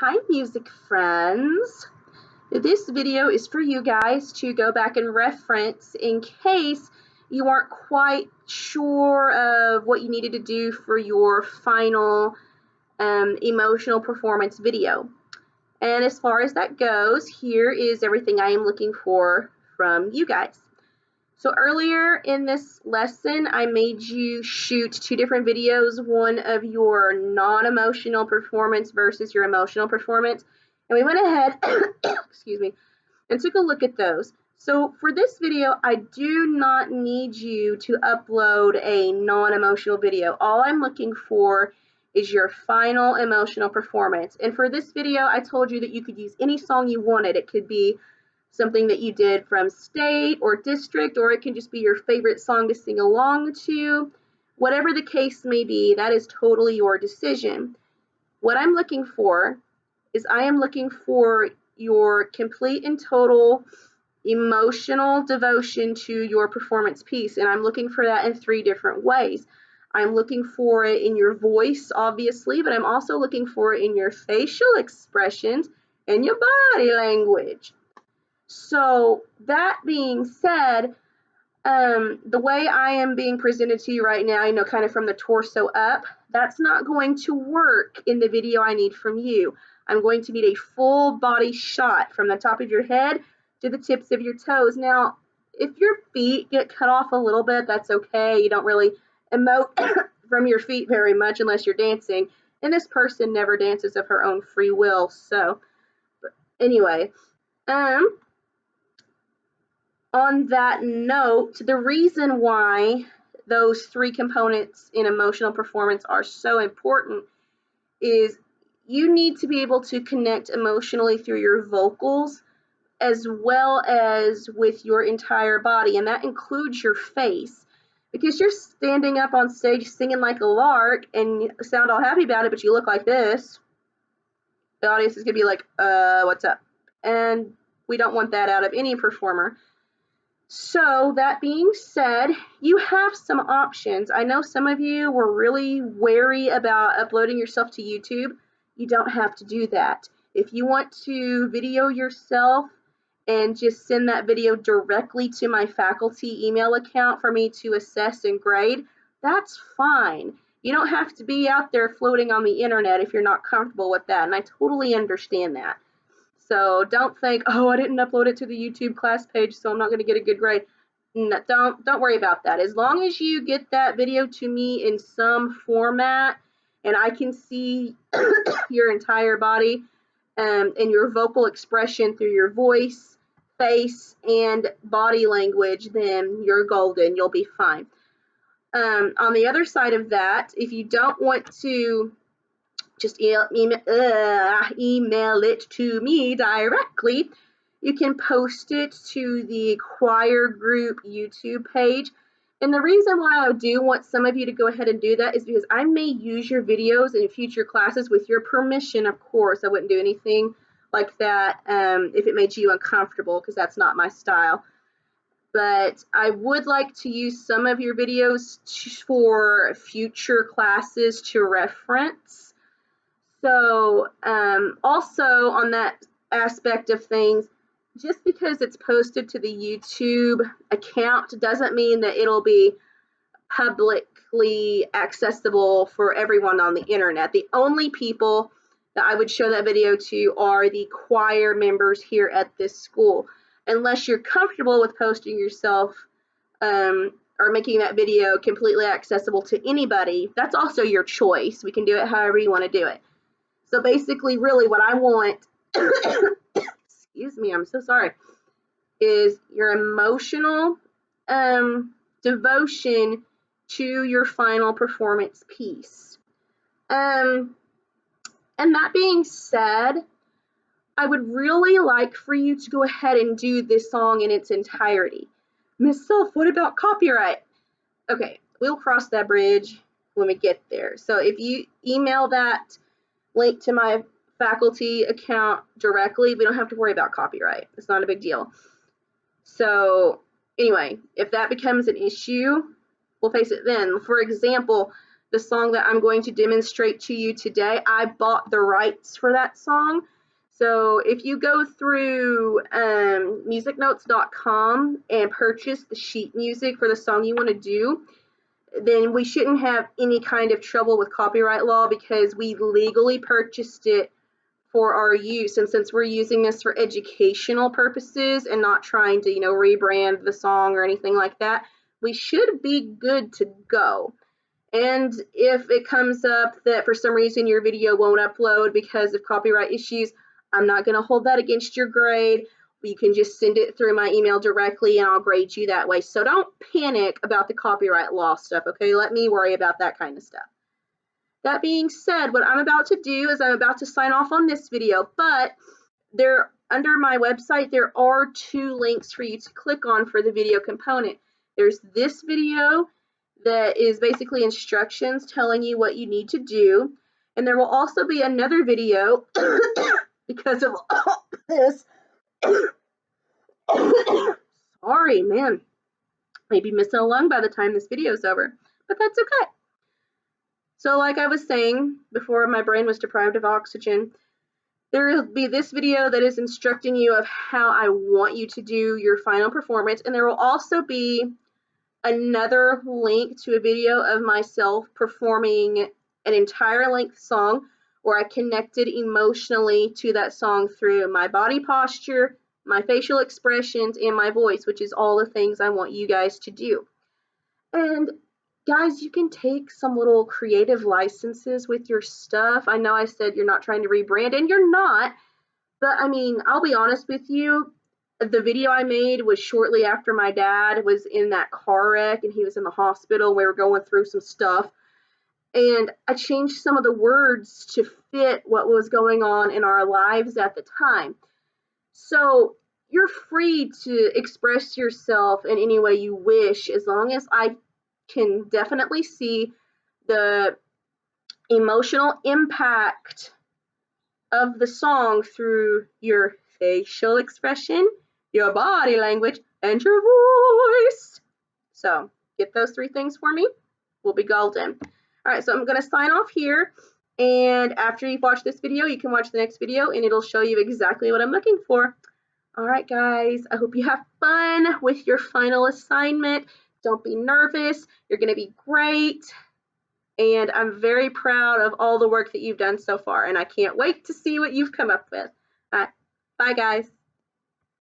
Hi, music friends. This video is for you guys to go back and reference in case you aren't quite sure of what you needed to do for your final emotional performance video. And as far as that goes, here is everything I am looking for from you guys. So earlier in this lesson, I made you shoot two different videos, one of your non-emotional performance versus your emotional performance. And we went ahead, excuse me, and took a look at those. So for this video, I do not need you to upload a non-emotional video. All I'm looking for is your final emotional performance. And for this video, I told you that you could use any song you wanted. It could be something that you did from state or district, or it can just be your favorite song to sing along to. Whatever the case may be, that is totally your decision. What I'm looking for is I am looking for your complete and total emotional devotion to your performance piece, and I'm looking for that in three different ways. I'm looking for it in your voice, obviously, but I'm also looking for it in your facial expressions and your body language. So that being said, the way I am being presented to you right now, kind of from the torso up, that's not going to work in the video I need from you. I'm going to need a full body shot from the top of your head to the tips of your toes. Now, if your feet get cut off a little bit, that's okay. You don't really emote from your feet very much unless you're dancing. And this person never dances of her own free will. So, but anyway, on that note, the reason why those three components in emotional performance are so important is you need to be able to connect emotionally through your vocals as well as with your entire body, and that includes your face. Because you're standing up on stage singing like a lark and you sound all happy about it, but you look like this, the audience is going to be like, what's up? And we don't want that out of any performer. So that being said, you have some options. I know some of you were really wary about uploading yourself to YouTube. You don't have to do that. If you want to video yourself and just send that video directly to my faculty email account for me to assess and grade, that's fine. You don't have to be out there floating on the internet if you're not comfortable with that, and I totally understand that. So don't think, oh, I didn't upload it to the YouTube class page, so I'm not going to get a good grade. No, don't worry about that. As long as you get that video to me in some format and I can see your entire body and your vocal expression through your voice, face, and body language, then you're golden. You'll be fine. On the other side of that, if you don't want to just email it to me directly, you can post it to the choir group YouTube page. And the reason why I do want some of you to go ahead and do that is because I may use your videos in future classes with your permission, of course. I wouldn't do anything like that if it made you uncomfortable, because that's not my style. But I would like to use some of your videos for future classes to reference. So also on that aspect of things, just because it's posted to the YouTube account doesn't mean that it'll be publicly accessible for everyone on the internet. The only people that I would show that video to are the choir members here at this school. Unless you're comfortable with posting yourself or making that video completely accessible to anybody, that's also your choice. We can do it however you want to do it. So basically, really what I want, excuse me, I'm so sorry, is your emotional devotion to your final performance piece. And that being said, I would really like for you to go ahead and do this song in its entirety. Miss Self, what about copyright? Okay, we'll cross that bridge when we get there. So if you email that link to my faculty account directly, we don't have to worry about copyright. It's not a big deal. So anyway, if that becomes an issue, we'll face it then. For example, the song that I'm going to demonstrate to you today, I bought the rights for that song. So if you go through musicnotes.com and purchase the sheet music for the song you want to do, then we shouldn't have any kind of trouble with copyright law because we legally purchased it for our use. And since we're using this for educational purposes and not trying to, rebrand the song or anything like that, we should be good to go. And if it comes up that for some reason your video won't upload because of copyright issues, I'm not going to hold that against your grade. You can just send it through my email directly and I'll grade you that way. So don't panic about the copyright law stuff, okay? Let me worry about that kind of stuff. That being said, what I'm about to do is I'm about to sign off on this video, but under my website, there are 2 links for you to click on for the video component. There's this video that is basically instructions telling you what you need to do, and there will also be another video because of all this. Sorry, man. Maybe missing a lung by the time this video is over, but that's okay. So like I was saying before, my brain was deprived of oxygen. There will be this video that is instructing you of how I want you to do your final performance, and there will also be another link to a video of myself performing an entire length song where I connected emotionally to that song through my body posture, my facial expressions, and my voice, which is all the things I want you guys to do. And guys, you can take some little creative licenses with your stuff. I know I said you're not trying to rebrand, and you're not, but I mean, I'll be honest with you, the video I made was shortly after my dad was in that car wreck and he was in the hospital. We were going through some stuff, and I changed some of the words to fit what was going on in our lives at the time. So you're free to express yourself in any way you wish, as long as I can definitely see the emotional impact of the song through your facial expression, your body language, and your voice. So get those 3 things for me. We'll be golden. All right, so I'm going to sign off here. And after you've watched this video, you can watch the next video and it'll show you exactly what I'm looking for. All right, guys, I hope you have fun with your final assignment. Don't be nervous. You're going to be great. And I'm very proud of all the work that you've done so far. And I can't wait to see what you've come up with. All right, bye, guys.